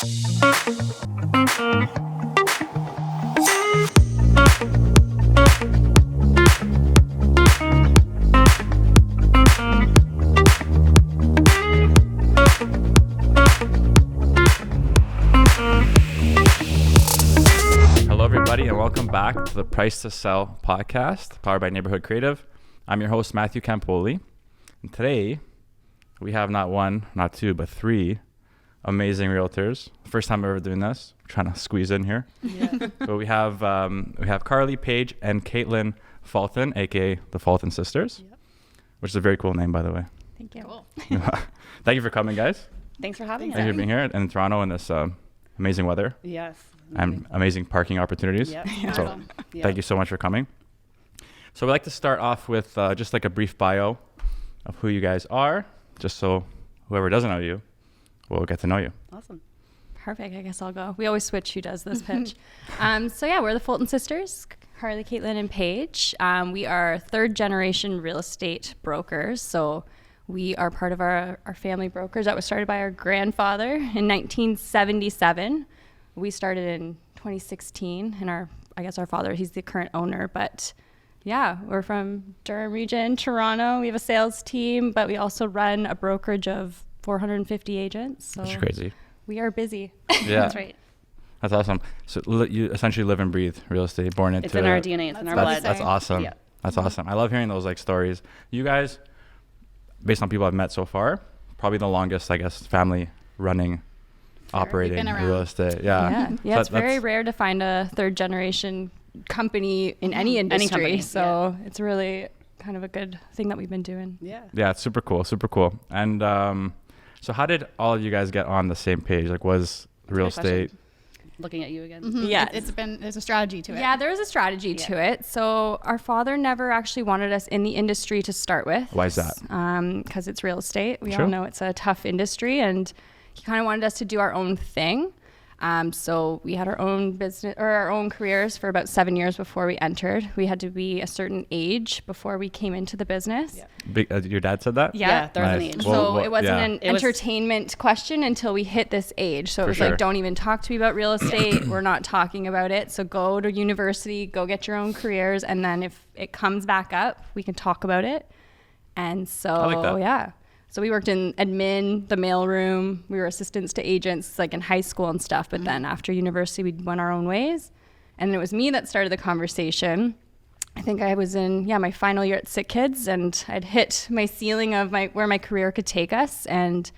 Hello, everybody, and welcome back to the Price to Sell podcast, powered by Neighborhood Creative. I'm your host, Matthew Campoli, and today we have not one, not two, but three amazing realtors. First time ever doing this. I'm trying to squeeze in here. Yeah. But we have Carly, Paige, and Katelyn Fulton, aka the Fulton Sisters, which is a very cool name, by the way. Thank you. Cool. Thank you for coming, guys. Thanks for having us. Thank you for being here in Toronto in this amazing weather. Yes. And amazing parking opportunities. Yep. So thank you so much for coming. So we'd like to start off with just like a brief bio of who you guys are, just so whoever doesn't know you will get to know you. Awesome. Perfect. I guess I'll go. We always switch who does this pitch. So yeah, we're the Fulton Sisters, Carly, Katelyn, and Paige. We are third generation real estate brokers. So we are part of our family brokerage that was started by our grandfather in 1977. We started in 2016, and our father, he's the current owner, but yeah, we're from Durham region, Toronto. We have a sales team, but we also run a brokerage of 450 agents. So That's crazy. We are busy. Yeah. That's right. That's awesome. So you essentially live and breathe real estate, born into it. It's in our DNA. It's in our blood. That's awesome. Yeah. That's awesome. I love hearing those like stories. You guys, based on people I've met so far, probably the longest, I guess, family running operating real estate. Yeah. So it's very rare to find a third generation company in any industry. It's really kind of a good thing that we've been doing. Yeah, it's super cool. And so how did all of you guys get on the same page? Like, was real estate looking at you again? Mm-hmm. Yeah, there's a strategy to it. Yeah, there is a strategy to it. So our father never actually wanted us in the industry to start with. Why is that? Because it's real estate. We all know it's a tough industry, and he kind of wanted us to do our own thing. So we had our own business or our own careers for about 7 years before we entered. We had to be a certain age before we came into the business. Yeah. Your dad said that? Yeah, there was an age. So it wasn't an entertainment question until we hit this age. So it was like, don't even talk to me about real estate. We're not talking about it. So go to university, go get your own careers. And then if it comes back up, we can talk about it. And so, I like that. Yeah. So we worked in admin, the mailroom. We were assistants to agents like in high school and stuff. But then after university, we went our own ways. And it was me that started the conversation. I think I was in, my final year at Sick Kids, and I'd hit my ceiling of where my career could take us. And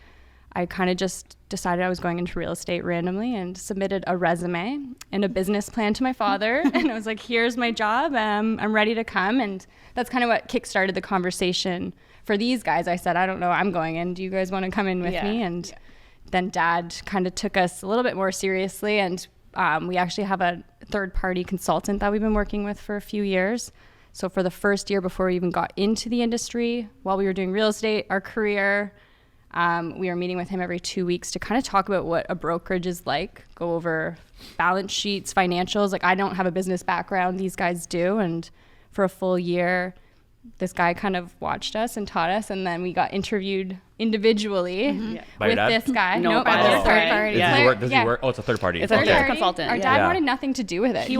I kind of just decided I was going into real estate randomly and submitted a resume and a business plan to my father. And I was like, here's my job. I'm ready to come. And that's kind of what kickstarted the conversation. For these guys, I said, I don't know, I'm going in. Do you guys want to come in with me? And then Dad kind of took us a little bit more seriously. And we actually have a third-party consultant that we've been working with for a few years. So for the first year before we even got into the industry, while we were doing real estate, our career, we were meeting with him every 2 weeks to kind of talk about what a brokerage is like, go over balance sheets, financials. Like, I don't have a business background. These guys do. And for a full year, this guy kind of watched us and taught us, and then we got interviewed individually with this guy. No, by the third party. Does he work? Oh, it's a third party. It's a third consultant. Our dad wanted nothing to do with it. He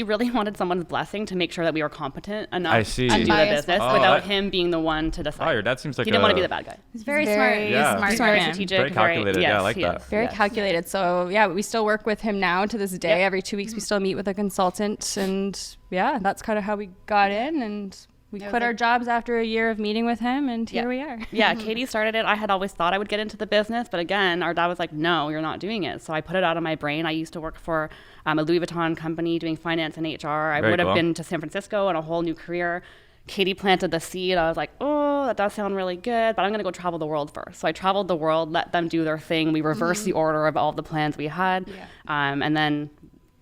really wanted someone's blessing to make sure that we were competent enough to do the business without him being the one to decide. Oh, your dad seems like he didn't want to be the bad guy. He's very smart. Smart, very strategic, very calculated. I like that. Very calculated. So we still work with him now to this day. Every 2 weeks we still meet with a consultant, and that's kind of how we got in. And we quit our jobs after a year of meeting with him, and here we are. Katie started it. I had always thought I would get into the business, but again, our dad was like, no, you're not doing it. So I put it out of my brain. I used to work for a Louis Vuitton company doing finance and HR. I would have been to San Francisco and a whole new career. Katie planted the seed. I was like, oh, that does sound really good, but I'm going to go travel the world first. So I traveled the world, let them do their thing. We reversed the order of all of the plans we had. And then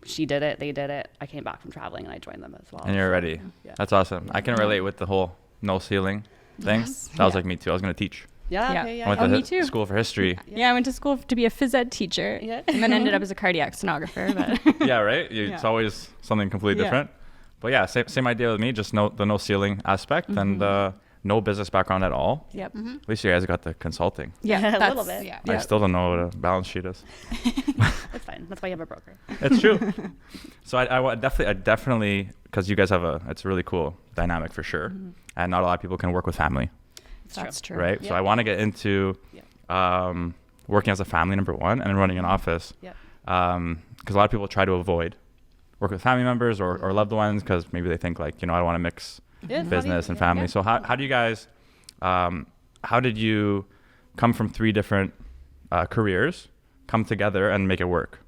she did it, they did it. I came back from traveling and I joined them as well. And you're ready. That's awesome. I can relate with the whole no ceiling thing. That was like me too. I was going to teach. I went me too. School for history. I went to school to be a phys ed teacher, and then ended up as a cardiac sonographer. But yeah, right? It's always something completely different. But same idea with me, just the no ceiling aspect. And no business background at all. Yep. At least you guys got the consulting. Yeah, A little bit. Yeah. I still don't know what a balance sheet is. It's fine. That's why you have a broker. It's true. So I definitely, because you guys have it's a really cool dynamic for sure. And not a lot of people can work with family, That's true. right? So I want to get into working as a family, number one, and then running an office. Yep. Because a lot of people try to avoid work with family members or loved ones because maybe they think like, I don't want to mix business and family. So how do you guys, how did you come from 3 different careers, come together and make it work?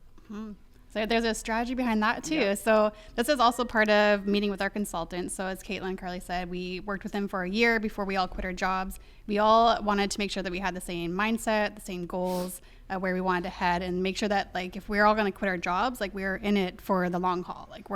So there's a strategy behind that too. Yeah. So this is also part of meeting with our consultants. So as Katelyn and Carly said, we worked with them for a year before we all quit our jobs. We all wanted to make sure that we had the same mindset, the same goals, where we wanted to head, and make sure that like if we're all going to quit our jobs, like we're in it for the long haul. Like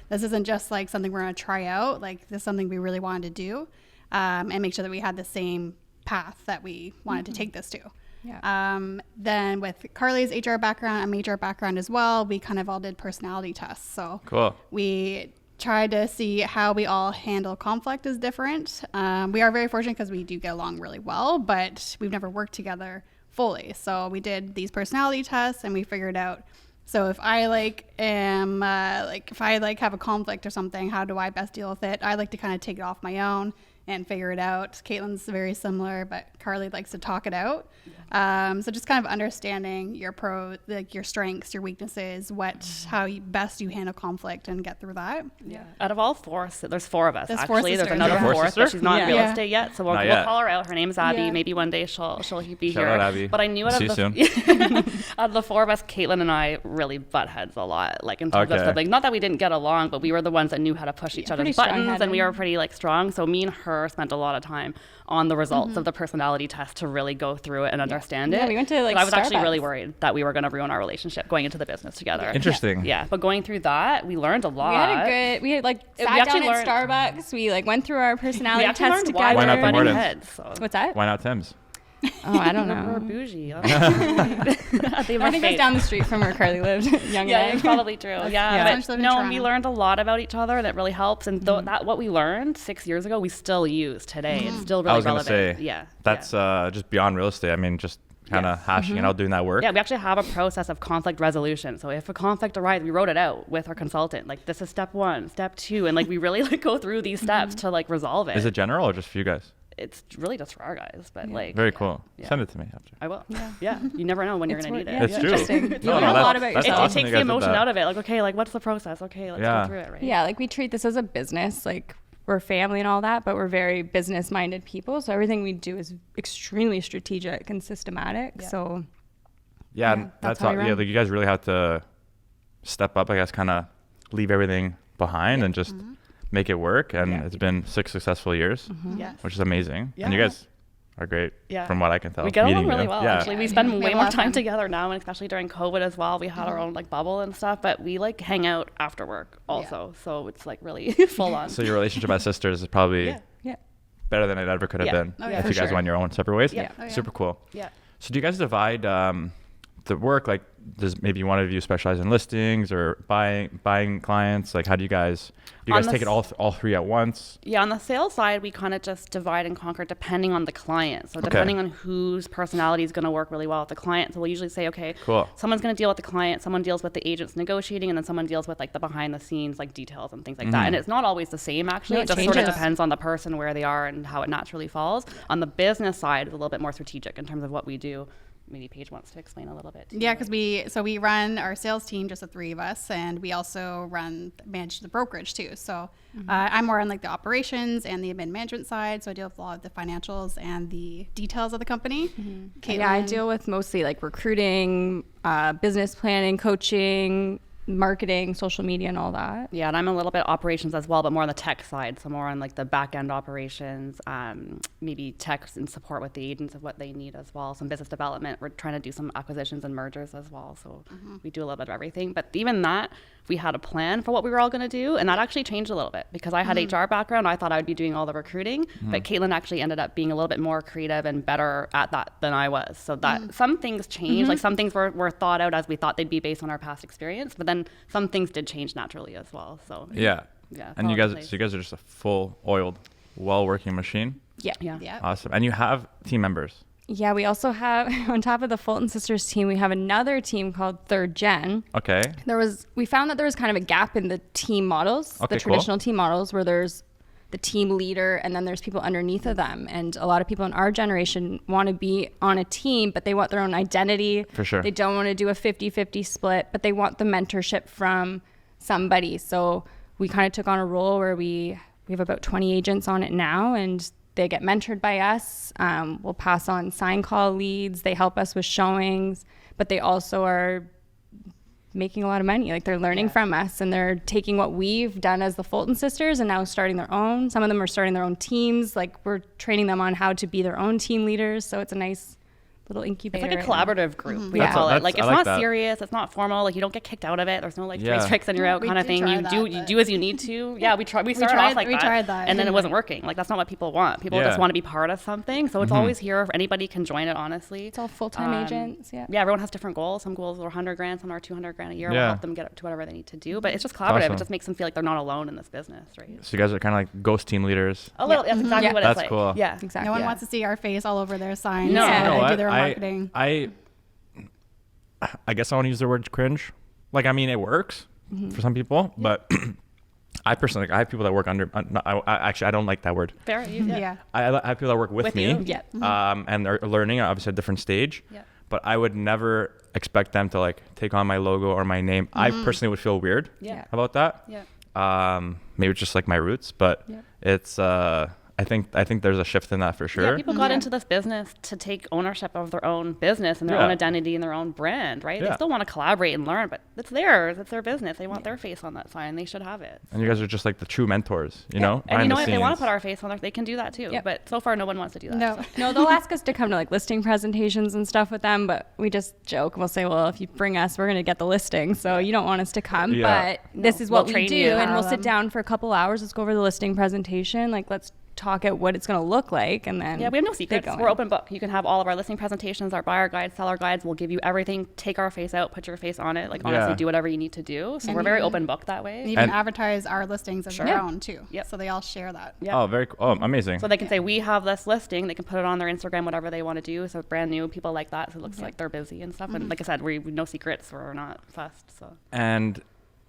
this isn't just like something we're going to try out. Like this is something we really wanted to do, and make sure that we had the same path that we wanted to take this to. Yeah. Then with Carly's HR background and HR background as well, we kind of all did personality tests. So cool. We tried to see how we all handle conflict is different. We are very fortunate because we do get along really well, but we've never worked together fully. So we did these personality tests and we figured out, so if I have a conflict or something, how do I best deal with it? I like to kind of take it off my own and figure it out. Katelyn's very similar, but Carly likes to talk it out. So just kind of understanding your your strengths, your weaknesses, how best you handle conflict and get through that. Yeah. Out of all 4, there's 4 of us. There's actually, 4 there's sisters. another Yeah. 4th, but she's not in real estate yet. So we'll call her out. Her name's Abby. Yeah. Maybe one day she'll be Shout here. out, Abby. But I knew See you soon. out of the 4 of us, Katelyn and I really butt heads a lot. Like in terms of something. Not that we didn't get along, but we were the ones that knew how to push each other's buttons, and we were pretty strong. So me and her spent a lot of time on the results of the personality test to really go through it and understand it. Yeah, we went to I was actually Starbucks. really worried that we were going to ruin our relationship going into the business together. Interesting. Yeah, but going through that, we learned a lot. We had sat down at Starbucks. We went through our personality test together. Why not the Mortons? Heads, so. What's that? Why not Tim's? Oh, I don't know. We're bougie. I think it's down the street from where Carly lived. Yeah, it's probably true. But no, we learned a lot about each other that really helps. And that what we learned 6 years ago, we still use today. It's still really relevant. I was going to say, that's just beyond real estate. I mean, just kind of hashing it out, doing that work. Yeah, we actually have a process of conflict resolution. So if a conflict arises, we wrote it out with our consultant. Like, this is step 1, step 2. And we really go through these steps to resolve it. Is it general or just for you guys? It's really just for our guys, but very cool. Send it to me after. I will. Yeah. You never know when you're going to need it. It's true. You learn a lot about yourself. It takes the emotion out of it. What's the process? Okay, let's go through it, right? Yeah, we treat this as a business. We're family and all that, but we're very business-minded people. So everything we do is extremely strategic and systematic. Yeah. So that's all. Yeah, you guys really have to step up, I guess, kind of leave everything behind and just make it work. And it's been 6 successful years, which is amazing. And you guys are great from what I can tell. We get along really well, actually. We spend way more time fun together now, and especially during COVID as well. We had our own bubble and stuff, but we hang out after work also. So it's really full on. So your relationship as sisters is probably better than it ever could have been if you guys went your own separate ways. Super cool. Yeah. So do you guys divide the work? Does maybe one of you specialize in listings or buying clients? How do you guys take it all 3 at once? Yeah, on the sales side, we kind of just divide and conquer depending on the client. So depending on whose personality is going to work really well with the client. So we'll usually say, okay, someone's going to deal with the client, someone deals with the agents negotiating, and then someone deals with the behind the scenes details and things like that. And it's not always the same actually. No, it just sort of depends on the person, where they are, and how it naturally falls. On the business side, it's a little bit more strategic in terms of what we do. Maybe Paige wants to explain a little bit. Yeah, because we run our sales team, just the 3 of us, and we also manage the brokerage too. So I'm more on the operations and the admin management side. So I deal with a lot of the financials and the details of the company. Yeah, I deal with mostly recruiting, business planning, coaching, marketing, social media, and all that. Yeah, and I'm a little bit operations as well, but more on the tech side. So more on the back end operations, maybe tech and support with the agents of what they need as well. Some business development. We're trying to do some acquisitions and mergers as well. So we do a little bit of everything. But even that, we had a plan for what we were all going to do, and that actually changed a little bit because I had HR background. I thought I would be doing all the recruiting, but Katelyn actually ended up being a little bit more creative and better at that than I was. So that some things changed. Some things were thought out as we thought they'd be based on our past experience, but then some things did change naturally as well. So and you guys are just a full oiled, well working machine. Yeah. Yeah. Awesome. And you have team members. Yeah, we also have, on top of the Fulton Sisters team, we have another team called Third Gen. Okay. We found that there was kind of a gap in the team models, Okay, the traditional team models, where there's the team leader and then there's people underneath of them. And a lot of people in our generation want to be on a team, but they want their own identity. For sure. They don't want to do a 50-50 split, but they want the mentorship from somebody. So we kind of took on a role where we have about 20 agents on it now, and they get mentored by us. We'll pass on sign call leads. They help us with showings, but they also are making a lot of money. Like, they're learning from us, and they're taking what we've done as the Fulton Sisters and now starting their own. Some of them are starting their own teams. Like, we're training them on how to be their own team leaders. So it's a nice little incubator. It's like a collaborative group. We Yeah. call it. Like, it's I like not that. serious. It's not formal. Like, you don't get kicked out of it. There's no like Yeah. three strikes and you're out We kind of did thing. try You that, you but- do as you need to. Yeah, we started off like we that. tried that. And then it Didn't wasn't work. working. Like, that's not what people want. People Yeah. just want to be part of something. So it's always here. If anybody can join it, honestly. It's all full-time agents. Yeah. Yeah, everyone has different goals. Some goals are 100 grand, some are 200 grand a year. Yeah. We'll help them get up to whatever they need to do. But it's just collaborative. Awesome. It just makes them feel like they're not alone in this business, right? So you guys are kind of like ghost team leaders. A little. That's exactly Yeah. what That's it's like. cool. Yeah, Exactly. No one Yeah. wants to see our face all over their signs. No. so You know they what? do their own marketing. I guess I want to use the word cringe. Like, I mean, it works for some people, but I personally, I have people that work under. I don't like that word. Fair. Yeah. I have people that work with With me, you? Yeah. and they're learning, obviously, at a different stage. Yeah. But I would never expect them to like take on my logo or my name. I personally would feel weird Yeah. about that. Yeah. Maybe it's just like my roots, but Yeah. it's. I think there's a shift in that for sure. Yeah, people got into this business to take ownership of their own business and their Yeah. own identity and their own brand, right? Yeah. They still want to collaborate and learn, but it's theirs. It's their business. They want their face on that sign. They should have it. And you guys are just like the true mentors, you know? And you behind know the what? If they want to scenes. put our face on there, they can do that too. Yep. But so far, no one wants to do that. No. so. No, they'll ask us to come to like listing presentations and stuff with them, but we just joke. We'll say, well, if you bring us, we're going to get the listing. So you don't want us to come, Yeah. but this is what we'll we train do. you. And we'll Allow sit them. down for a couple hours. Let's go over the listing presentation. Like, let's talk at what it's going to look like. And then Yeah, we have no they secrets. go We're in. open book. You can have all of our listing presentations, our buyer guides, seller guides. We'll give you everything. Take our face out, put your face on it. Like, honestly, Yeah. do whatever you need to do. So And we're very even- open book that And way. even And- advertise our listings as Sure. their own too. Yep. So they all share that. Yeah. Oh, very cool. Oh, amazing. So they can say, we have this listing. They can put it on their Instagram, whatever they want to do. So brand new, people like that. So it looks like they're busy and stuff. And like I said, we no secrets. We're not fussed. So And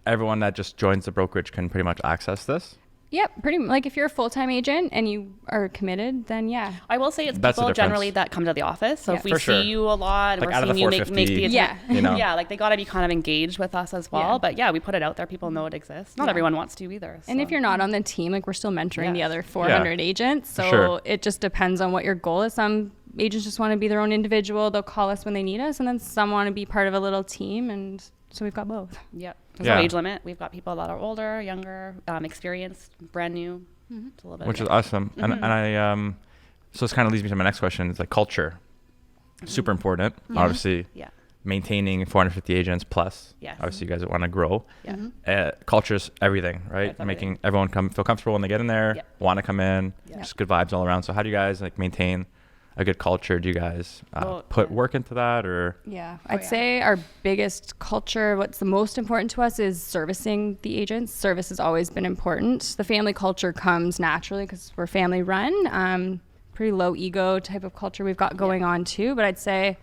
everyone that just joins the brokerage can pretty much access this. Yep, pretty like if you're a full-time agent and you are committed, then yeah. I will say it's That's the people difference. generally that come to the office. So Yeah. if we For see sure. you a lot and Like, out we're of the seeing you make the 450, attempt, Yeah. you know? yeah, like they got to be kind of engaged with us as well. Yeah. But yeah, we put it out there. People know it exists. Not Yeah. everyone wants to either. And if so. you're not on the team, like we're still mentoring the Yes. other 400 agents. So Sure. it just depends on what your goal is. Some agents just want to be their own individual. They'll call us when they need us. And then some want to be part of a little team. And so we've got both. Yep. There's Yeah. no age limit. We've got people that are older, younger, experienced, brand new. It's a little bit Which of is a mix. awesome. And I so this kind of leads me to my next question. It's like culture. Super important. Obviously, Yeah. maintaining 450 agents plus. Yes. Obviously, you guys want to grow. Yeah. Culture's everything, right? It's everything. Making everyone feel comfortable when they get in there, Yep. want to come in, Yep. just good vibes all around. So how do you guys like maintain a good culture? Do you guys Well, put yeah. work into that, or Yeah. Oh, I'd yeah. say our biggest culture, what's the most important to us is servicing the agents. Service has always been important. The family culture comes naturally because we're family run. Pretty low ego type of culture we've got going on too. But I'd say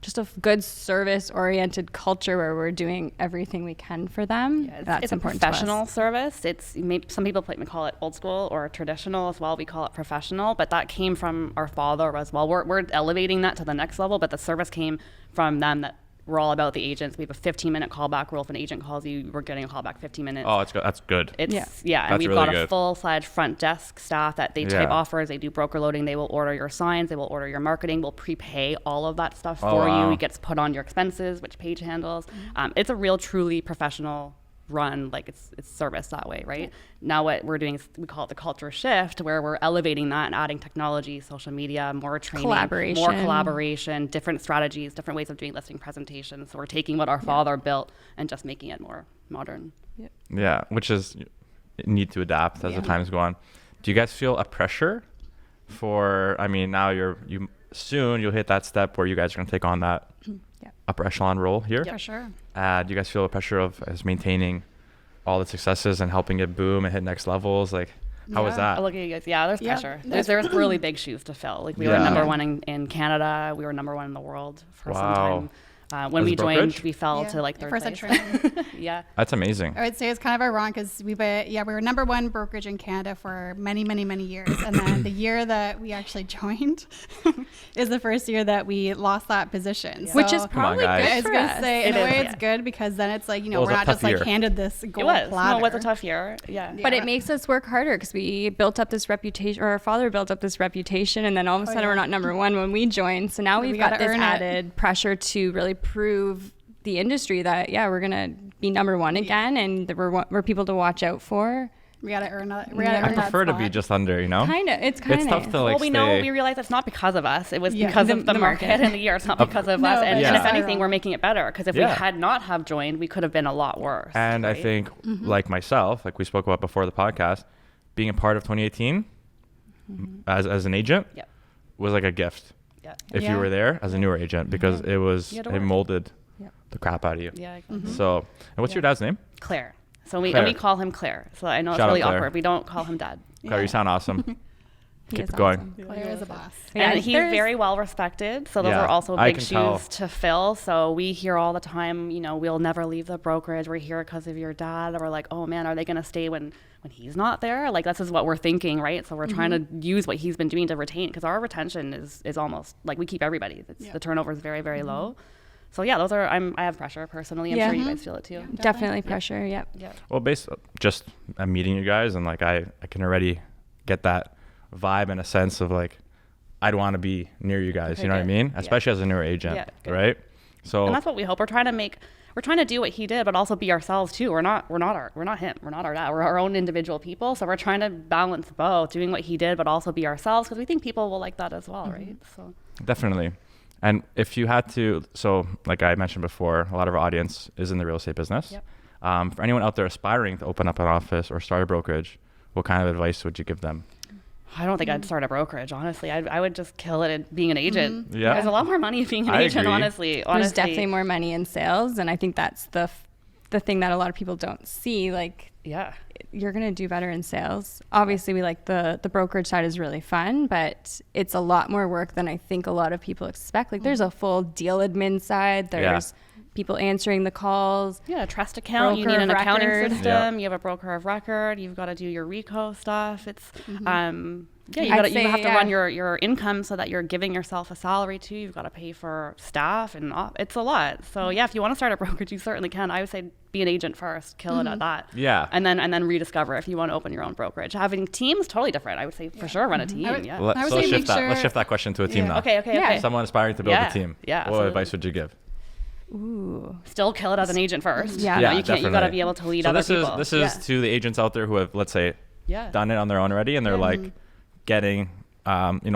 just a good service oriented culture where we're doing everything we can for them. Yeah, That's it's a important to us. professional service. It's some people call it old school or traditional as well. We call it professional, but that came from our father as well. We're elevating that to the next level, but the service came from them. That we're all about the agents. We have a 15-minute callback rule. If an agent calls you, we're getting a callback 15 minutes. oh, it's good. That's good. It's Yeah. and That's we've really got a good. full-fledged front desk staff that they type Yeah. offers, they do broker loading, they will order your signs, they will order your marketing, we'll prepay all of that stuff Oh, for wow. you. It gets put on your expenses, which Paige handles. It's a real, truly professional run, like it's service that way, right? Now what we're doing is we call it the culture shift, where we're elevating that and adding technology, social media, more training, more collaboration, different strategies, different ways of doing listing presentations. So we're taking what our father built and just making it more modern. Yeah, which is you need to adapt as the Yeah. times go on. Do you guys feel a pressure for? I mean, now you soon you'll hit that step where you guys are going to take on that Yeah. upper echelon role here. For sure. Do you guys feel a pressure of as maintaining all the successes and helping it boom and hit next levels? Like, How was that? Look at you guys. Yeah, there's Yep. pressure. There's really big shoes to fill. Like we were number one in Canada. We were number one in the world for some time. When As we joined, brokerage? we fell to like third First place. training. Yeah. That's amazing. I would say it's kind of ironic because we were number one brokerage in Canada for many, many, many years. And then the year that we actually joined is the first year that we lost that position. Yeah. So Which is probably guys. good I was for going to us. say, in It a is, way, yeah. it's good because then it's like, It was we're a not tough just like year. handed this It gold was. platter. No, it was a tough year. Yeah. But it makes us work harder because we built up this reputation, or our father built up this reputation, and then all of a sudden we're not number one when we joined. So now we've got gotta this earn it. added pressure to really prove the industry that we're gonna be number one again, and that we're people to watch out for. We got to earn it. I prefer to be just under, you know? It's kind It's of tough to like we realized it's not because of us. It was Yeah. because of the The market market. and the year. It's not because of No, us. but And, Yeah. and if Yeah. anything, we're making it better. Because if we Yeah. had not have joined, we could have been a lot worse. And I right? think, like myself, like we spoke about before the podcast, being a part of 2018 as an agent Yep. was like a gift. Yeah. If you Yeah. were there as a newer agent, because it was You had to it work. molded Yep. the crap out of you. Yeah. So, and what's your dad's name? Claire. So we Claire. and we call him Claire. So I know Shout it's out really Claire. awkward. We don't call him Dad. Claire, you sound awesome. He Keep is it going. awesome. Claire is a boss. And Yeah, he's there's- very well respected. So those Yeah, are also I big can shoes tell. to fill. So we hear all the time, we'll never leave the brokerage. We're here because of your dad. Or we're like, oh man, are they going to stay when he's not there? Like this is what we're thinking, right? So we're trying to use what he's been doing to retain, because our retention is almost like we keep everybody. The turnover is very, very low. So yeah, those are, I have pressure personally. I'm sure you guys feel it too. Definitely pressure. Yep. Yeah. Well, just I'm meeting you guys, and like I can already get that vibe and a sense of like I'd want to be near you guys. Okay, You know what I good. mean? Yeah. Especially as a newer agent, Yeah, good. right? So And that's what we hope. We're trying to do what he did, but also be ourselves too. We're not him. We're not our dad. We're our own individual people. So we're trying to balance both, doing what he did, but also be ourselves, because we think people will like that as well, right? So definitely. And if you had to, so like I mentioned before, a lot of our audience is in the real estate business. Yep. For anyone out there aspiring to open up an office or start a brokerage, what kind of advice would you give them? I don't think I'd start a brokerage, honestly. I would just kill it at being an agent. Yeah. There's a lot more money being an I agent, agree. honestly. There's definitely more money in sales, and I think that's the thing that a lot of people don't see. Like, Yeah. you're going to do better in sales. Obviously, we like the brokerage side is really fun, but it's a lot more work than I think a lot of people expect. Like, there's a full deal admin side. There's people answering the calls. Yeah, trust account. You Broker need an of accounting record. system. You have a broker of record. You've got to do your RICO stuff. It's you I'd have to say, run your income so that you're giving yourself a salary too. You've got to pay for staff, and it's a lot. So yeah, if you want to start a brokerage, you certainly can. I would say be an agent first, kill it at that. Yeah. And then rediscover if you want to open your own brokerage. Having teams totally different. I would say for sure run a team. would- Yeah. I would So say let's make shift that. sure- Let's shift that question to a team Yeah. now. Okay. Someone aspiring to build Yeah. a team. Yeah, What absolutely. advice would you give? Ooh. Still kill it as an agent first. Yeah. You Yeah, know, you can't. You got to definitely. be able to lead So other this people. is to the agents out there who have, let's say, Yeah. done it on their own already, and they're like getting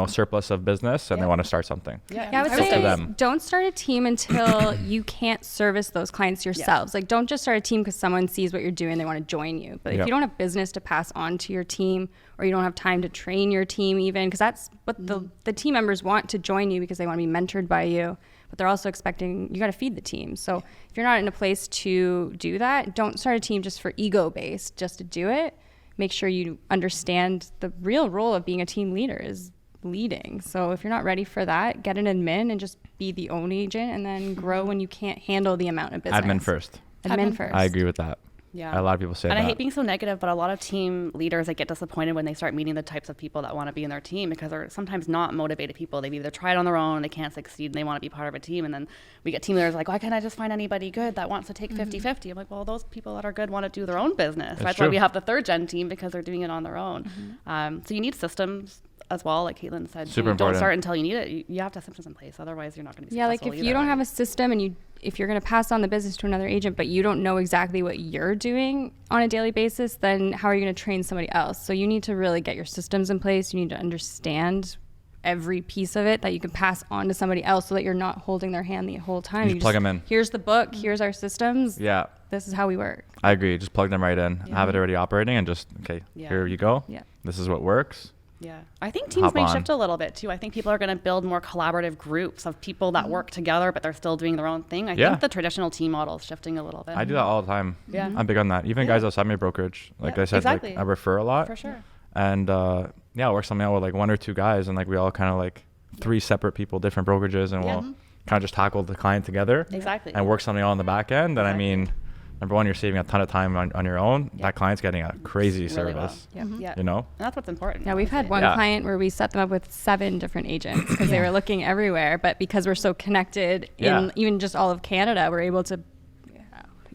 surplus of business, and they want to start something. Yeah. Yeah, I would Just to say them. don't start a team until you can't service those clients yourselves. Like, don't just start a team because someone sees what you're doing, they want to join you. But if Yep. you don't have business to pass on to your team, or you don't have time to train your team even, because that's what the team members want to join you, because they want to be mentored by you. But they're also expecting, you got to feed the team. So if you're not in a place to do that, don't start a team just for ego based, just to do it. Make sure you understand the real role of being a team leader is leading. So if you're not ready for that, get an admin and just be the own agent, and then grow when you can't handle the amount of business. Admin first. Admin first. I agree with that. Yeah. A lot of people say And that. I hate being so negative, but a lot of team leaders that get disappointed when they start meeting the types of people that want to be in their team, because they're sometimes not motivated people. They've either tried on their own, they can't succeed, and they want to be part of a team. And then we get team leaders like, why can't I just find anybody good that wants to take 50-50? I'm like, well, those people that are good want to do their own business. That's why true. we have the third gen team, because they're doing it on their own. So you need systems as well, like Katelyn said. Super you important. don't start until you need it. You have to have systems in place. Otherwise, you're not going to be Yeah, like successful if either, you don't right? have a system, and if you're going to pass on the business to another agent, but you don't know exactly what you're doing on a daily basis, then how are you going to train somebody else? So you need to really get your systems in place. You need to understand every piece of it that you can pass on to somebody else, so that you're not holding their hand the whole time. You just plug 'em in. Here's the book. Here's our systems. Yeah. This is how we work. I agree. Just plug them right in, have it already operating, and just, Yeah. here you go. Yeah. This is what works. Yeah, I think teams Hop may on. shift a little bit too. I think people are going to build more collaborative groups of people that work together, but they're still doing their own thing. I Yeah. think the traditional team model is shifting a little bit. I do that all the time. Yeah. I'm big on that. Even guys outside my brokerage, like Yeah, I said, exactly. like I refer a lot. For sure. and work something out with like 1 or 2 guys, and like we all kind of like 3 separate people, different brokerages, and we'll kind of just tackle the client together. Exactly. And work something out on the back end. And I mean, number one, you're saving a ton of time on your own. That client's getting a crazy service. Well. Yeah. You know? And that's what's important. Yeah, we've had one client where we set them up with 7 different agents because they were looking everywhere. But because we're so connected in even just all of Canada, we're able to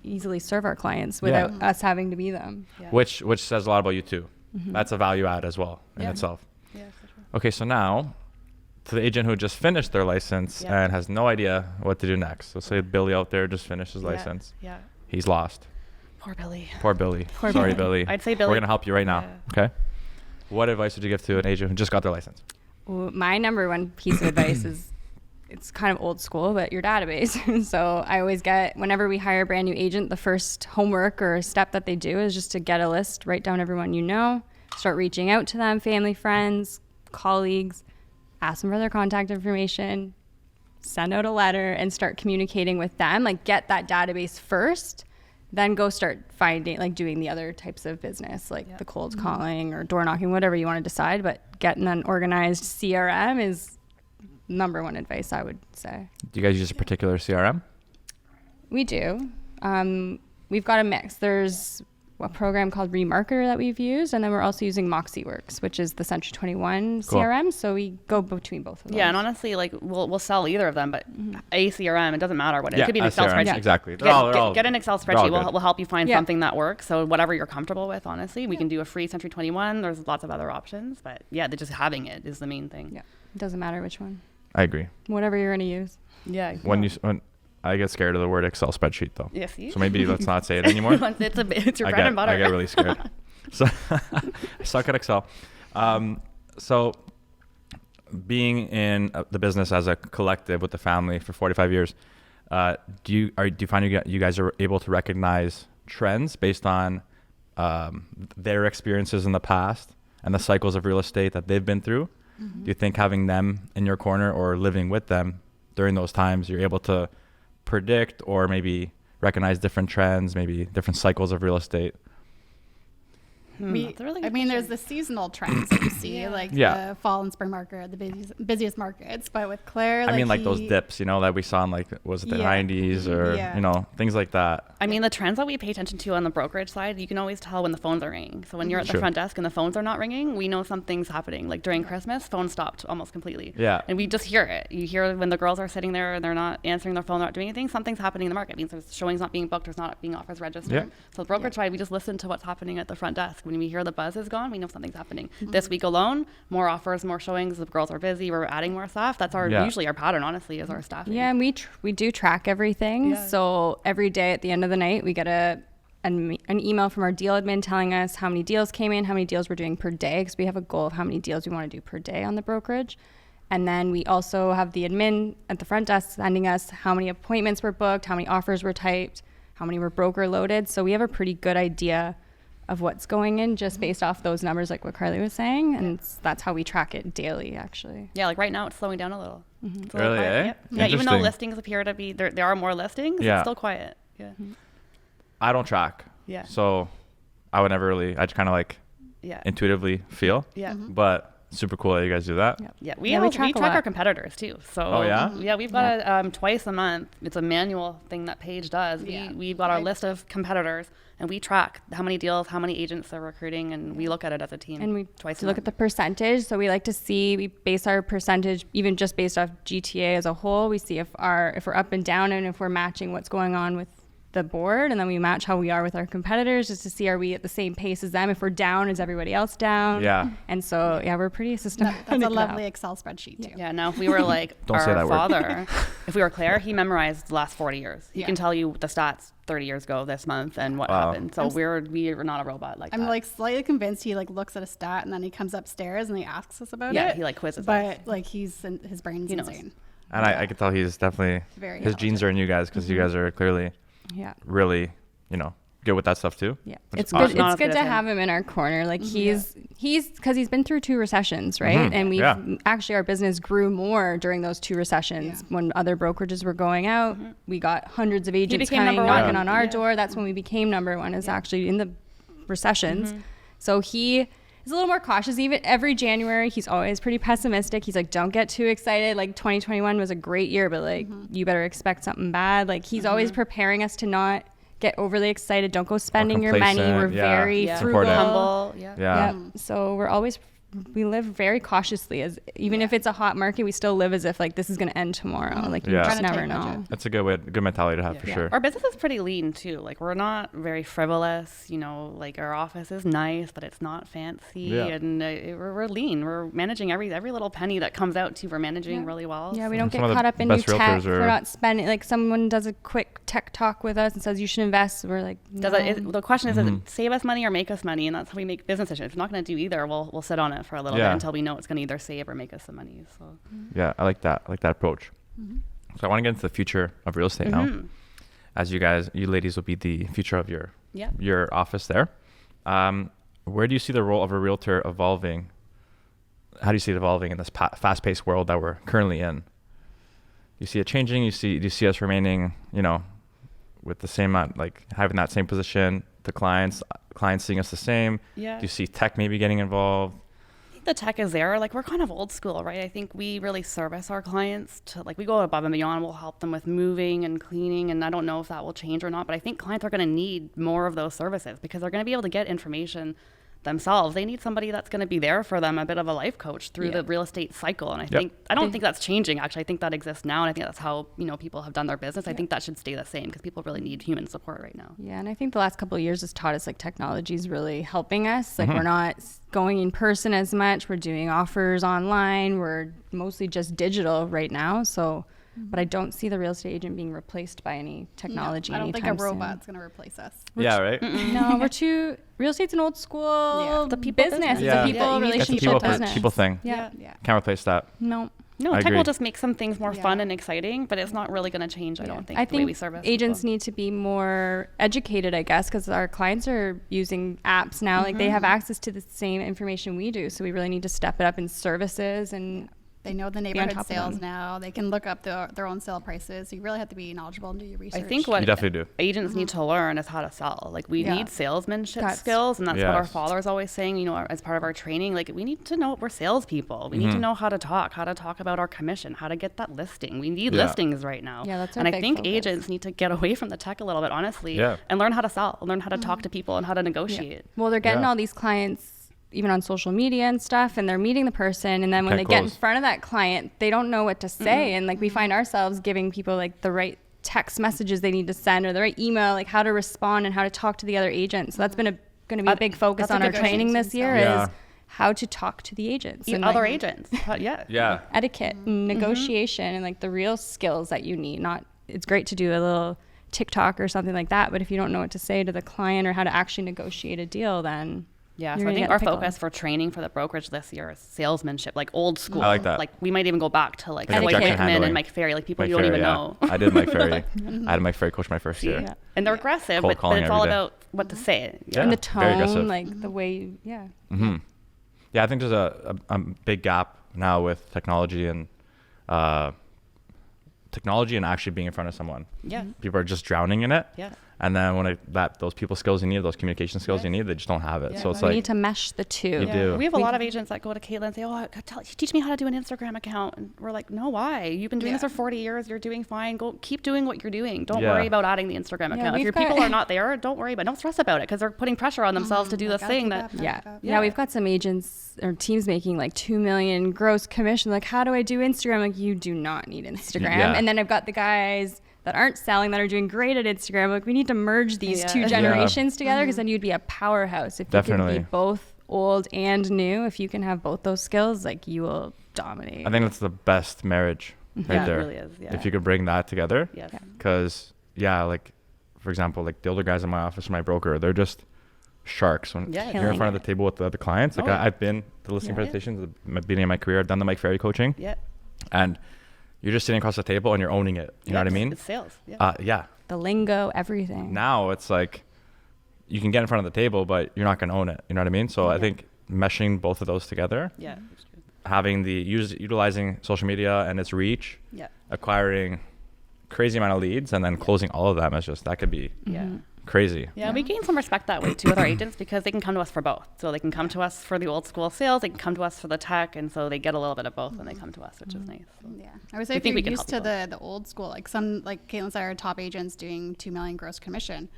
easily serve our clients without us having to be them. Yeah. Which says a lot about you too. That's a value add as well in itself. Yeah, for sure. Okay, so now to the agent who just finished their license and has no idea what to do next. So say Billy out there just finished his license. Yeah. He's lost. Poor Billy. Sorry, Billy. I'd say Billy. We're going to help you right now. Okay. What advice would you give to an agent who just got their license? Well, my number one piece of advice is, it's kind of old school, but your database. So I always get, whenever we hire a brand new agent, the first homework or step that they do is just to get a list, write down everyone you know, start reaching out to them, family, friends, colleagues, ask them for their contact information, send out a letter, and start communicating with them. Like, get that database first, then go start finding, like, doing the other types of business, like the cold calling or door knocking, whatever you want to decide. But getting an organized CRM is number one advice, I would say. Do you guys use a particular CRM? We do. We've got a mix. There's a program called Remarketer that we've used, and then we're also using MoxieWorks, which is the Century 21 CRM. So we go between both of them. Yeah, and honestly, like we'll sell either of them, but a CRM, it doesn't matter what it could be an Excel CRM, spreadsheet. Exactly. Get an Excel spreadsheet. We'll help you find Yeah. something that works. So whatever you're comfortable with, honestly, we can do a free Century 21. There's lots of other options, but just having it is the main thing. Yeah, it doesn't matter which one. I agree. Whatever you're going to use. Yeah. When I get scared of the word Excel spreadsheet though. Yes. Yeah, so maybe let's not say it anymore. it's your bread and butter. I get really scared. So I suck at Excel. So being in the business as a collective with the family for 45 years, do you find you guys are able to recognize trends based on their experiences in the past and the cycles of real estate that they've been through? Do you think having them in your corner or living with them during those times, you're able to predict or maybe recognize different trends, maybe different cycles of real estate? There's the seasonal trends that you see, the fall and spring market, the busiest markets. But with Claire, like those dips, that we saw in was it the 90s or things like that. I mean, the trends that we pay attention to on the brokerage side, you can always tell when the phones are ringing. So when you're at the front desk and the phones are not ringing, we know something's happening. Like during Christmas, phones stopped almost completely. Yeah. And we just hear it. You hear when the girls are sitting there and they're not answering their phone, not doing anything, something's happening in the market. It means there's showings not being booked, there's not being offers registered. Yeah. So the brokerage side, we just listen to what's happening at the front desk. When we hear the buzz is gone, we know something's happening. This week alone, more offers, more showings. The girls are busy. We're adding more staff. That's usually our pattern, honestly, is our staffing. Yeah, and we do track everything. Yeah. So every day at the end of the night, we get an email from our deal admin telling us how many deals came in, how many deals we're doing per day, because we have a goal of how many deals we want to do per day on the brokerage. And then we also have the admin at the front desk sending us how many appointments were booked, how many offers were typed, how many were broker loaded. So we have a pretty good idea of what's going in just based off those numbers, like what Carly was saying. And that's how we track it daily, actually. Yeah, like right now it's slowing down a little. It's a really, little quiet. eh? Yeah, even though listings appear to be, there are more listings, it's still quiet. Yeah. I don't track. Yeah. So I would never really, I just kind of intuitively feel. Yeah. But super cool that you guys do that. Yeah, we track our competitors too. So we've got twice a month. It's a manual thing that Paige does. We've got our list of competitors, and we track how many deals, how many agents they're recruiting, and we look at it as a team. And we look at the percentage. So we like to see, we base our percentage even just based off GTA as a whole. We see if we're up and down and if we're matching what's going on with the board, and then we match how we are with our competitors just to see, are we at the same pace as them? If we're down, is everybody else down? Yeah. And so we're pretty systematic. That's a lovely Excel spreadsheet too. Yeah. Now if we were like our father, if we were Claire, he memorized the last 40 years. He can tell you the stats 30 years ago this month and what happened. So we're not a robot like that. I'm slightly convinced he looks at a stat and then he comes upstairs and he asks us about it. Yeah, he quizzes us. But his brain's insane. And I can tell he's definitely his genes are in you guys, because you guys are clearly really, good with that stuff too. Yeah. It's good. It's good to have him in our corner. Like he's because he's been through 2 recessions, right? And we've actually, our business grew more during those 2 recessions when other brokerages were going out. We got hundreds of agents coming knocking on our door. That's when we became number 1, is actually in the recessions. So he is a little more cautious. Even every January, he's always pretty pessimistic. He's like, don't get too excited. Like 2021 was a great year, but like you better expect something bad. Like he's always preparing us to not get overly excited. Don't go spending your money. We're very frugal. Humble. Yeah. So we live very cautiously. As even if it's a hot market, we still live as if like this is going to end tomorrow. Like you just never know. That's a good mentality to have for sure. Our business is pretty lean too. Like we're not very frivolous. You know, like our office is nice, but it's not fancy, and we're lean. We're managing every little penny that comes out too. We're managing really well. Yeah, we don't get caught up in new tech. We're not spending. Like someone does a quick tech talk with us and says you should invest. We're like, no. The question is, does it save us money or make us money? And that's how we make business decisions. If we're not going to do either, we'll sit on it for a little bit until we know it's going to either save or make us some money. So yeah, I like that approach. So I want to get into the future of real estate now, as you ladies will be the future of your office there. Where do you see the role of a realtor evolving? How do you see it evolving in this fast-paced world that we're currently in? You see it changing? Do you see us remaining, with the same like having that same position? The clients seeing us the same? Yeah. Do you see tech maybe getting involved? The tech is there. Like we're kind of old school, right? I think we really service our clients to we go above and beyond. We'll help them with moving and cleaning, and I don't know if that will change or not, but I think clients are going to need more of those services because they're going to be able to get information themselves. They need somebody that's going to be there for them, a bit of a life coach through the real estate cycle. And I don't think that's changing. Actually, I think that exists now, and I think that's how people have done their business. I think that should stay the same because people really need human support right now. Yeah, and I think the last couple of years has taught us like technology is really helping us. Like we're not going in person as much. We're doing offers online. We're mostly just digital right now. So. But I don't see the real estate agent being replaced by any technology. I don't think anytime a robot's going to replace us. Right? No, we're too. Real estate's an old school the people business. Yeah. It's a people relationship business. People thing. Yeah. Can't replace that. No, tech will just make some things more fun and exciting, but it's not really going to change, I don't think, the way we service agents people. need to be more educated, I guess, because our clients are using apps now. Like they have access to the same information we do. So we really need to step it up in services and They know the neighborhood sales now. They can look up their own sale prices. So you really have to be knowledgeable and do your research. I think what you definitely do. Agents need to learn is how to sell. Like we need salesmanship skills, and that's what our father's always saying. As part of our training, like we need to know we're salespeople. We need to know how to talk about our commission, how to get that listing. We need listings right now. Yeah, that's our and I big think focus. agents need to get away from the tech a little bit, honestly, and learn how to sell, learn how to talk to people, and how to negotiate. Well, they're getting all these clients even on social media and stuff, and they're meeting the person, and then when they get in front of that client, they don't know what to say, and like we find ourselves giving people like the right text messages they need to send or the right email, like how to respond and how to talk to the other agent. So that's been going to be a big focus on our training this year is how to talk to the agents and other agents. Etiquette, and negotiation, and like the real skills that you need. It's great to do a little TikTok or something like that, but if you don't know what to say to the client or how to actually negotiate a deal, then so I think our focus for training for the brokerage this year is salesmanship, like old school. I like that. Like we might even go back to like Dwight Hickman and Mike Ferry, like people you don't even know. I did Mike Ferry. I had Mike Ferry coach my first year. Yeah. And they're aggressive, but it's all about what to say. And the tone, like the way, Yeah, I think there's a big gap now with technology and actually being in front of someone. Yeah. People are just drowning in it. Yeah. And then when those people skills you need, those communication skills you need, they just don't have it. So it's we like need to mesh the two. You do. We have a lot of agents that go to Katelyn and say, "Oh, teach me how to do an Instagram account." And we're like, "No, why? You've been doing this for 40 years. You're doing fine. Go keep doing what you're doing. Don't worry about adding the Instagram account. If your people are not there, don't worry about it. Don't stress about it because they're putting pressure on themselves to do this thing that." We've got some agents or teams making like 2 million gross commission. Like, how do I do Instagram? Like, you do not need Instagram. And then I've got the guys that aren't selling that are doing great at Instagram. Like, we need to merge these two generations together because then you'd be a powerhouse. If you can be both old and new, if you can have both those skills, like you will dominate. I think that's the best marriage right there. It really is. Yeah. If you could bring that together. Yes. Because like for example, like the older guys in my office, my broker, they're just sharks when you're in front of the table with the other clients. Like I've been to listing presentations at the beginning of my career. I've done the Mike Ferry coaching. Yeah. And you're just sitting across the table and you're owning it. You know what I mean? It's sales. The lingo, everything. Now it's like you can get in front of the table, but you're not going to own it. You know what I mean? So I think meshing both of those together, having utilizing social media and its reach, acquiring crazy amount of leads, and then closing all of them is just that could be crazy. Yeah, we gain some respect that way too with our agents because they can come to us for both. So they can come to us for the old school sales, they can come to us for the tech, and so they get a little bit of both when they come to us, which is nice. So Yeah, I would say if you're used to the old school, like Katelyn said, our top agents doing $2 million gross commission.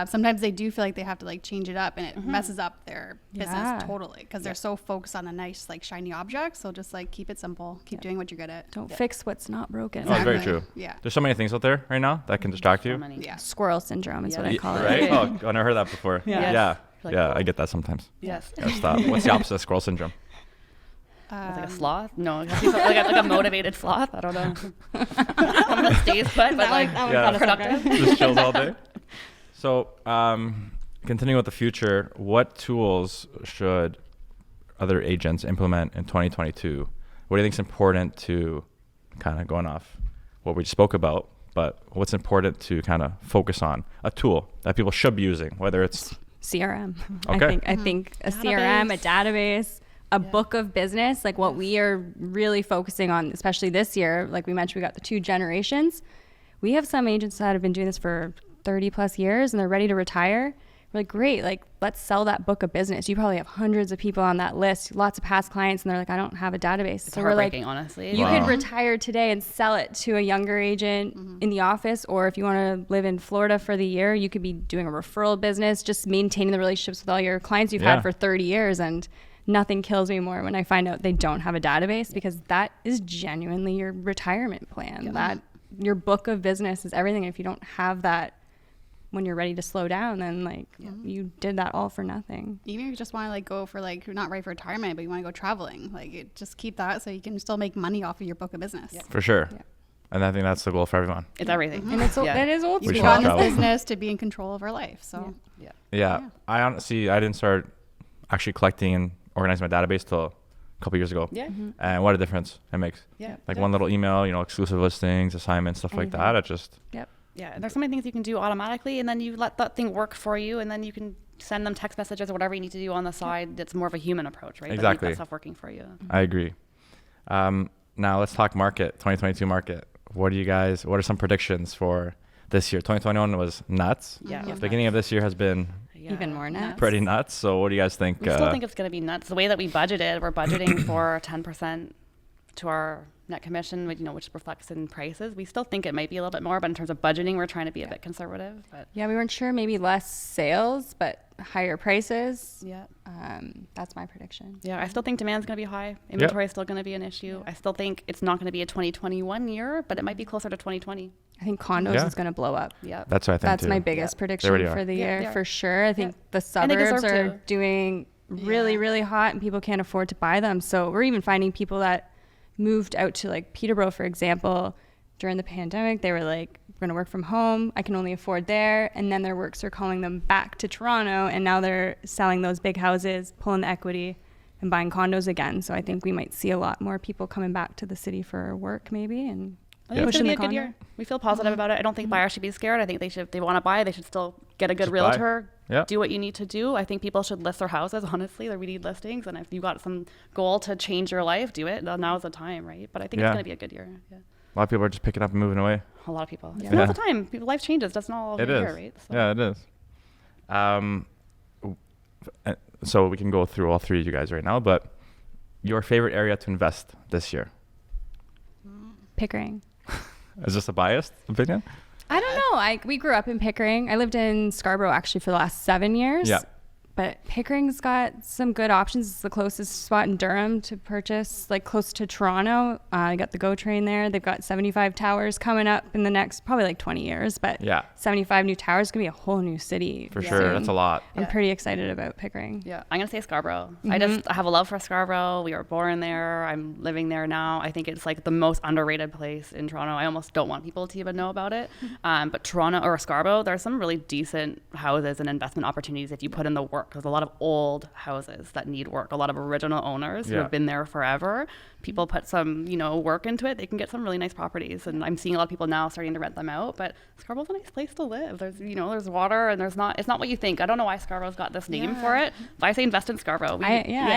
Sometimes they do feel like they have to like change it up, and it messes up their business totally because they're so focused on the nice like shiny objects. So just like keep it simple, keep doing what you're good at. Don't fix what's not broken. Oh, very true. Yeah, there's so many things out there right now that can distract you. Yeah, squirrel syndrome is what I call it. Right? Oh, I never heard that before. Yeah. Like, I get that sometimes. Yes. Gotta stop. What's the opposite of squirrel syndrome? Like a sloth? No, like a motivated sloth. I don't know. One that stays put, but like productive. Just chills all day. So, continuing with the future, what tools should other agents implement in 2022? What do you think is important to kind of going off what we spoke about, but what's important to kind of focus on? A tool that people should be using, whether it's CRM. Okay. I think a CRM, a database, a book of business, like what we are really focusing on, especially this year. Like we mentioned, we got the 2 generations. We have some agents that have been doing this for 30 plus years and they're ready to retire. We're like, great, like let's sell that book of business. You probably have hundreds of people on that list, lots of past clients, and they're like, I don't have a database. It's so we're like, honestly. you could retire today and sell it to a younger agent in the office, or if you want to live in Florida for the year, you could be doing a referral business, just maintaining the relationships with all your clients you've had for 30 years. And nothing kills me more when I find out they don't have a database, because that is genuinely your retirement plan. That your book of business is everything. And if you don't have that when you're ready to slow down, then like you did that all for nothing. Even if you just want to like go for like, you're not ready for retirement, but you want to go traveling, like just keep that so you can still make money off of your book of business. for sure. And I think that's the goal for everyone. It's everything. And it is old You school. got in this business to be in control of our life. So Yeah. I honestly, I didn't start actually collecting and organizing my database till a couple years ago. Yeah. And what a difference it makes. Yeah. Like one little email, exclusive listings, assignments, stuff like that. It just. Yeah, and there's so many things you can do automatically, and then you let that thing work for you, and then you can send them text messages or whatever you need to do on the side. It's more of a human approach, right? Exactly. But you got stuff working for you. I agree. Now let's talk market, 2022 market. What are some predictions for this year? 2021 was nuts. Yeah. The beginning of this year has been Even more nuts. pretty nuts. So what do you guys think? We still think it's going to be nuts. The way that we budgeted, we're budgeting for 10% to our net commission, which reflects in prices. We still think it might be a little bit more, but in terms of budgeting, we're trying to be a bit conservative. But Yeah, we weren't sure, maybe less sales, but higher prices. yeah. That's my prediction. Yeah, I still think demand's going to be high. Inventory is still going to be an issue. I still think it's not going to be a 2021 year, but it might be closer to 2020. I think condos is going to blow up. Yeah. That's what I think That's too. my biggest prediction for the year, for sure. I think the And they suburbs deserve are to. doing really, really hot, and people can't afford to buy them. So we're even finding people that moved out to like Peterborough, for example, during the pandemic. They were like, we're going to work from home. I can only afford there. And then their works are calling them back to Toronto. And now they're selling those big houses, pulling the equity and buying condos again. So I think we might see a lot more people coming back to the city for work maybe. And I think it's going to be a good year. We feel positive about it. I don't think buyers should be scared. I think if they want to buy, they should still get a good realtor, do what you need to do. I think people should list their houses, honestly. We need listings. And if you've got some goal to change your life, do it. Now's the time, right? But I think it's going to be a good year. Yeah. A lot of people are just picking up and moving away. A lot of people. It's not the time. Life changes. That's not all It year, is. right? So. Yeah, it is. So we can go through all three of you guys right now, but your favorite area to invest this year? Pickering. Is this a biased opinion? I don't know. We grew up in Pickering. I lived in Scarborough actually for the last 7 years. Yeah. But Pickering's got some good options. It's the closest spot in Durham to purchase, like close to Toronto. I got the GO train there. They've got 75 towers coming up in the next probably like 20 years. But 75 new towers, going to be a whole new city. For sure. That's a lot. I'm pretty excited about Pickering. Yeah, I'm going to say Scarborough. I have a love for Scarborough. We were born there. I'm living there now. I think it's like the most underrated place in Toronto. I almost don't want people to even know about it. But Toronto or Scarborough, there are some really decent houses and investment opportunities if you put in the work. work. There's a lot of old houses that need work, a lot of original owners who Yeah. have been there forever. People put some, work into it. They can get some really nice properties. And I'm seeing a lot of people now starting to rent them out. But Scarborough's a nice place to live. There's, there's water, and it's not what you think. I don't know why Scarborough's got this name for it. But I say invest in Scarborough. I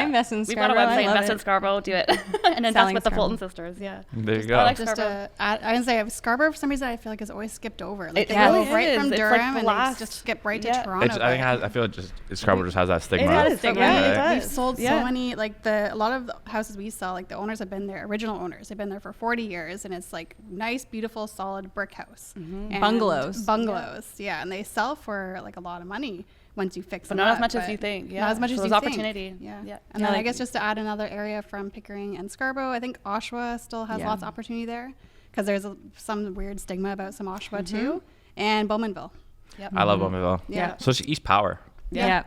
invest in We've got a Scarborough. I website, love invest in it. Scarborough, do it. And invest Selling with the Scarborough. Fulton sisters, yeah. There you I go. like Just Scarborough. I would say Scarborough, for some reason, I feel like is always skipped over. Like It they really go right is. from It's Durham like the and last- they just skip right to Yeah. Toronto. I feel just Scarborough just has that stigma. It does. stigma. Yeah, it Right? does. We've sold Yeah. so many, like a lot of the houses we sell, like the owners have been there, original owners. They've been there for 40 years, and it's like nice, beautiful, solid brick house. And Bungalows. yeah, and they sell for like a lot of money once you fix But them not up, as much as but you think. Yeah. Not as much So as there's you opportunity. think. Yeah. Yeah. And then I guess just to add another area from Pickering and Scarborough, I think Oshawa still has lots of opportunity there because there's some weird stigma about some Oshawa too, and Bowmanville. Yep. I love Bowmanville. Yeah. So it's East Power. Yeah.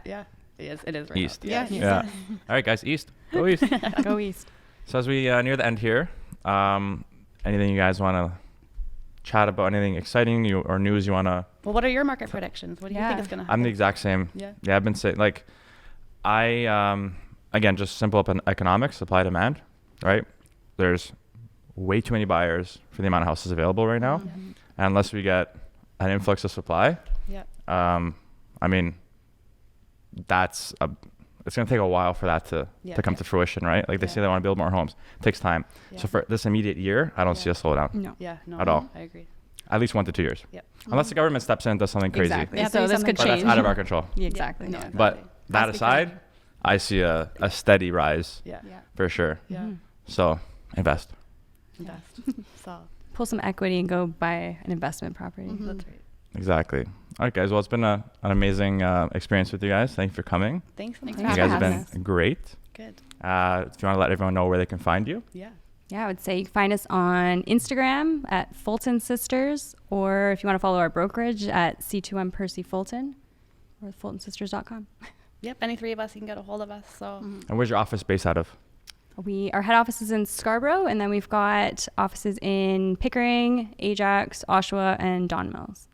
It is right East. now. Yeah. Yeah. All right, guys. East. Go East. Go east. So as we near the end here, anything you guys want to chat about? Anything exciting or news you want to? Well, what are your market predictions? What do you think Yeah. is going to happen? I'm the exact same. Yeah. I've been saying again, just simple up in economics, supply demand, right? There's way too many buyers for the amount of houses available right now. Mm-hmm. And unless we get an influx of supply, Yeah. I mean, it's going to take a while for that to come to fruition, right? Like they say they want to build more homes. It takes time. Yeah. So for this immediate year, I don't see a slowdown. No. Yeah. No. At all. I agree. At least 1 to 2 years. Yep. Unless the government steps in and does something crazy. Exactly. Yeah, So there's this could But change. that's out of our control. Yeah, exactly. No, But exactly. that Has to be aside, I see a steady rise Yeah. Yeah. for sure. Yeah. So invest. Invest. So Pull some equity and go buy an investment property. that's right. Exactly. All right, guys. Well, it's been an amazing experience with you guys. Thank you for coming. Thanks so much. Thanks You for guys have having been great. Good. If you want to let everyone know where they can find you. Yeah. Yeah, I would say you can find us on Instagram at Fulton Sisters, or if you want to follow our brokerage at C2M Percy Fulton or FultonSisters.com. Yep. Any three of us, you can get a hold of us. So And where's your office based out of? Our head office is in Scarborough, and then we've got offices in Pickering, Ajax, Oshawa, and Don Mills.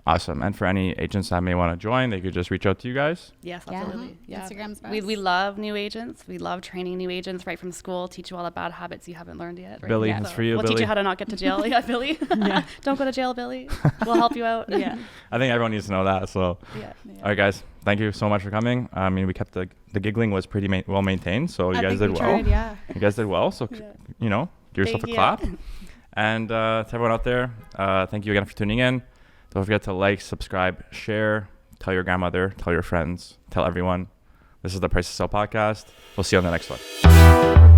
Awesome. And for any agents that may want to join, they could just reach out to you guys. yes, Yeah. absolutely. Yeah. Instagram's best. We love new agents. We love training new agents right from school. Teach you all the bad habits you haven't learned yet. Right? Billy, Yeah. it's for you, We'll Billy. teach you how to not get to jail. Yeah, Billy. Don't go to jail, Billy. We'll help you out. Yeah. I think everyone needs to know that. So, Yeah. all right, guys. Thank you so much for coming. I mean, we kept the giggling was pretty well maintained. So you I guys think did we well. tried, yeah. You guys did well. So, Yeah. give yourself Thank a you. clap. And to everyone out there, thank you again for tuning in. Don't forget to like, subscribe, share, tell your grandmother, tell your friends, tell everyone. This is the Price to Sell podcast. We'll see you on the next one.